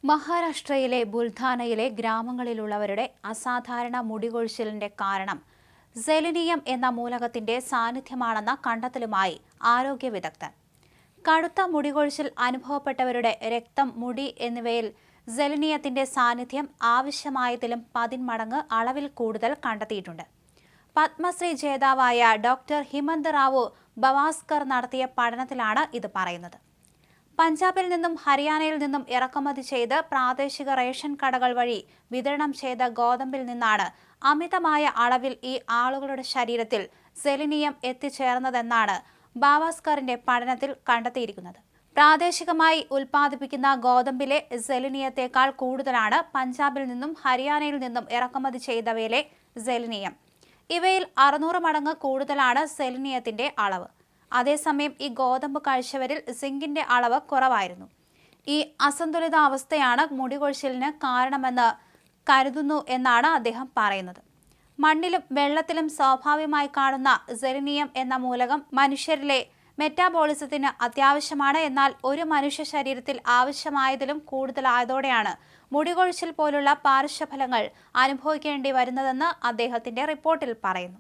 മഹാരാഷ്ട്രയിലെ ബുൽധാനയിലെ ഗ്രാമങ്ങളിലുള്ളവരുടെ അസാധാരണ മുടികൊഴിച്ചിലിന്റെ കാരണം സെലിനിയം എന്ന മൂലകത്തിന്റെ സാന്നിധ്യമാണെന്ന കണ്ടെത്തലുമായി ആരോഗ്യ വിദഗ്ധർ. കടുത്ത മുടികൊഴിച്ചിൽ അനുഭവപ്പെട്ടവരുടെ രക്തം, മുടി എന്നിവയിൽ സെലിനിയത്തിന്റെ സാന്നിധ്യം ആവശ്യമായതിലും 10 മടങ്ങ് അളവിൽ കൂടുതൽ കണ്ടെത്തിയിട്ടുണ്ട്. പത്മശ്രീ ജേതാവായ ഡോക്ടർ ഹിമന്ത് റാവു ബവാസ്കർ നടത്തിയ പഠനത്തിലാണ് ഇത് പറയുന്നത്. പഞ്ചാബിൽ നിന്നും ഹരിയാനയിൽ നിന്നും ഇറക്കുമതി ചെയ്ത് പ്രാദേശിക റേഷൻ കടകൾ വഴി വിതരണം ചെയ്ത ഗോതമ്പിൽ നിന്നാണ് അമിതമായ അളവിൽ ഈ ആളുകളുടെ ശരീരത്തിൽ സെലിനിയം എത്തിച്ചേർന്നതെന്നാണ് ബവാസ്കറിന്റെ പഠനത്തിൽ കണ്ടെത്തിയിരിക്കുന്നത്. പ്രാദേശികമായി ഉൽപ്പാദിപ്പിക്കുന്ന ഗോതമ്പിലെ സെലിനിയത്തേക്കാൾ കൂടുതലാണ് പഞ്ചാബിൽ നിന്നും ഹരിയാനയിൽ നിന്നും ഇറക്കുമതി ചെയ്തവയിലെ സെലിനിയം. ഇവയിൽ 600 മടങ്ങ് കൂടുതലാണ് സെലിനിയത്തിന്റെ അളവ്. അതേസമയം ഈ ഗോതമ്പ് കഴിച്ചവരിൽ സിങ്കിന്റെ അളവ് കുറവായിരുന്നു. ഈ അസന്തുലിതാവസ്ഥയാണ് മുടികൊഴിച്ചിലിന് കാരണമെന്ന് കരുതുന്നു എന്നാണ് അദ്ദേഹം പറയുന്നത്. മണ്ണിലും വെള്ളത്തിലും സ്വാഭാവികമായി കാണുന്ന സെലിനിയം എന്ന മൂലകം മനുഷ്യരിലെ മെറ്റാബോളിസത്തിന് അത്യാവശ്യമാണ്. എന്നാൽ ഒരു മനുഷ്യ ശരീരത്തിൽ ആവശ്യമായതിലും കൂടുതലായതോടെയാണ് മുടികൊഴിച്ചിൽ പോലുള്ള പാർശ്വഫലങ്ങൾ അനുഭവിക്കേണ്ടി വരുന്നതെന്ന് അദ്ദേഹത്തിന്റെ റിപ്പോർട്ടിൽ പറയുന്നു.